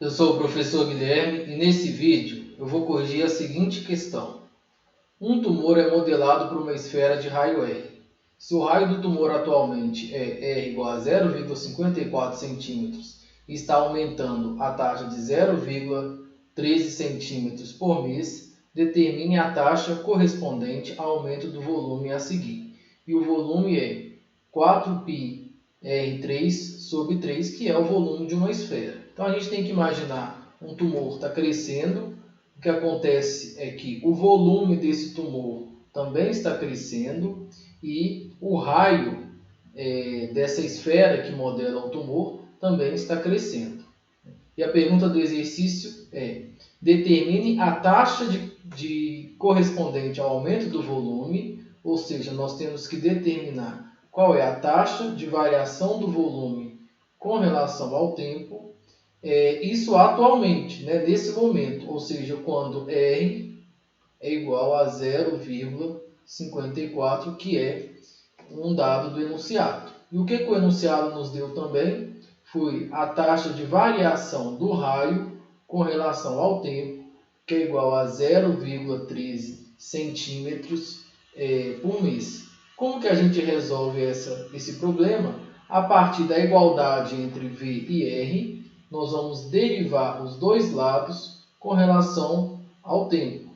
Eu sou o professor Guilherme e nesse vídeo eu vou corrigir a seguinte questão. Um tumor é modelado por uma esfera de raio R. Se o raio do tumor atualmente é R igual a 0,54 centímetros e está aumentando a taxa de 0,13 centímetros por mês, determine a taxa correspondente ao aumento do volume a seguir. E o volume é 4πr3 sobre 3, que é o volume de uma esfera. Então a gente tem que imaginar um tumor está crescendo. O que acontece é que o volume desse tumor também está crescendo e o raio dessa esfera que modela o tumor também está crescendo. E a pergunta do exercício é: determine a taxa de correspondente ao aumento do volume, ou seja, nós temos que determinar qual é a taxa de variação do volume com relação ao tempo. Isso atualmente, nesse momento, ou seja, quando R é igual a 0,54, que é um dado do enunciado. E o que o enunciado nos deu também foi a taxa de variação do raio com relação ao tempo, que é igual a 0,13 centímetros por mês. Como que a gente resolve esse problema? A partir da igualdade entre V e R, nós vamos derivar os dois lados com relação ao tempo.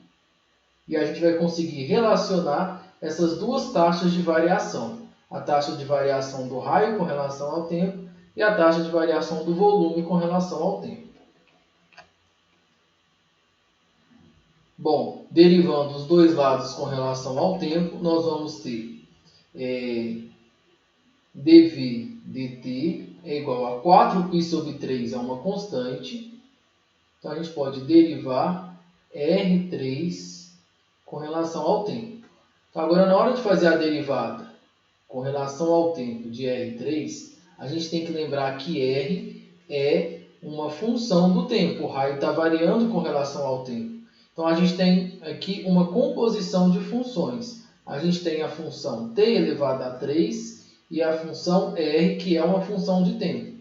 E a gente vai conseguir relacionar essas duas taxas de variação. A taxa de variação do raio com relação ao tempo e a taxa de variação do volume com relação ao tempo. Bom, derivando os dois lados com relação ao tempo, nós vamos ter dv dt é igual a 4π sobre 3, é uma constante. Então a gente pode derivar R3 com relação ao tempo. Então, agora, na hora de fazer a derivada com relação ao tempo de R3, a gente tem que lembrar que R é uma função do tempo. O raio está variando com relação ao tempo. Então, a gente tem aqui uma composição de funções. A gente tem a função t elevado a 3 e a função R, que é uma função de tempo.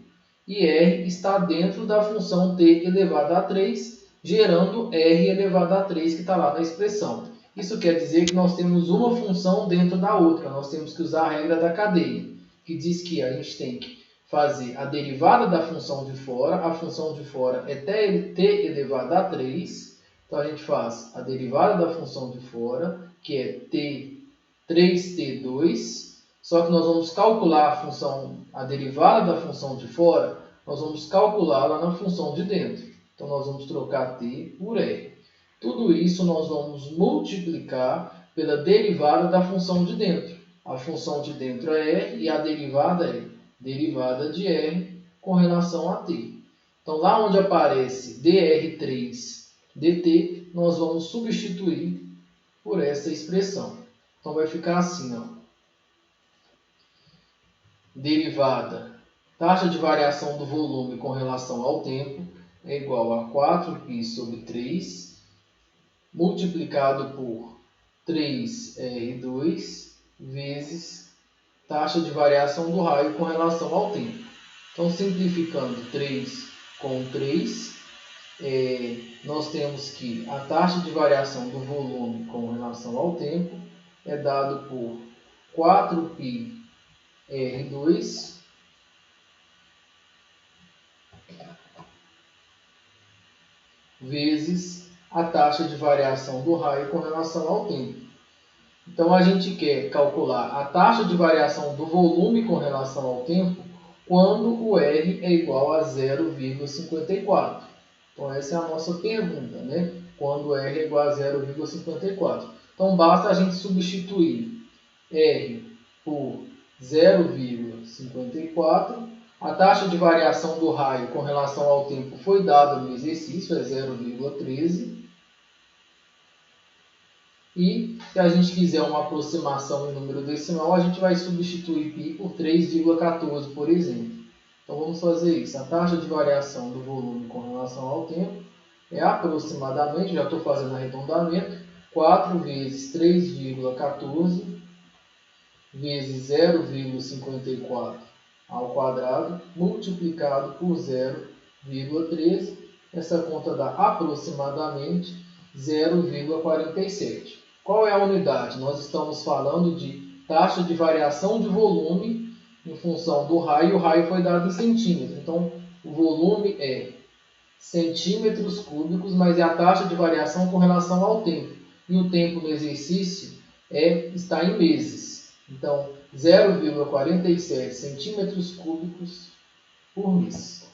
E R está dentro da função t elevado a 3, gerando R elevado a 3, que está lá na expressão. Isso quer dizer que nós temos uma função dentro da outra. Nós temos que usar a regra da cadeia, que diz que a gente tem que fazer a derivada da função de fora. A função de fora é t elevado a 3. Então, a gente faz a derivada da função de fora, que é 3t2. Só que nós vamos calcular a derivada da função de fora, nós vamos calculá-la na função de dentro. Então, nós vamos trocar t por r. Tudo isso nós vamos multiplicar pela derivada da função de dentro. A função de dentro é r e a derivada é derivada de r com relação a t. Então, lá onde aparece dr3 dt, nós vamos substituir por essa expressão. Então, vai ficar assim, ó. Derivada, taxa de variação do volume com relação ao tempo é igual a 4π sobre 3, multiplicado por 3R2 vezes taxa de variação do raio com relação ao tempo. Então, simplificando 3 com 3, nós temos que a taxa de variação do volume com relação ao tempo é dado por 4πr2 vezes a taxa de variação do raio com relação ao tempo. Então, a gente quer calcular a taxa de variação do volume com relação ao tempo quando o R é igual a 0,54. Então, essa é a nossa pergunta, Quando R é igual a 0,54. Então, basta a gente substituir R por 0,54. A taxa de variação do raio com relação ao tempo foi dada no exercício, é 0,13. E se a gente quiser uma aproximação em número decimal, a gente vai substituir π por 3,14, por exemplo. Então, vamos fazer isso. A taxa de variação do volume com relação ao tempo é aproximadamente, já estou fazendo arredondamento, 4 vezes 3,14 vezes 0,54 ao quadrado, multiplicado por 0,13, Essa conta dá aproximadamente 0,47. Qual é a unidade? Nós estamos falando de taxa de variação de volume em função do raio. O raio foi dado em centímetros. Então, o volume é centímetros cúbicos, mas é a taxa de variação com relação ao tempo. E o tempo no exercício está em meses. Então, 0,47 centímetros cúbicos por mês.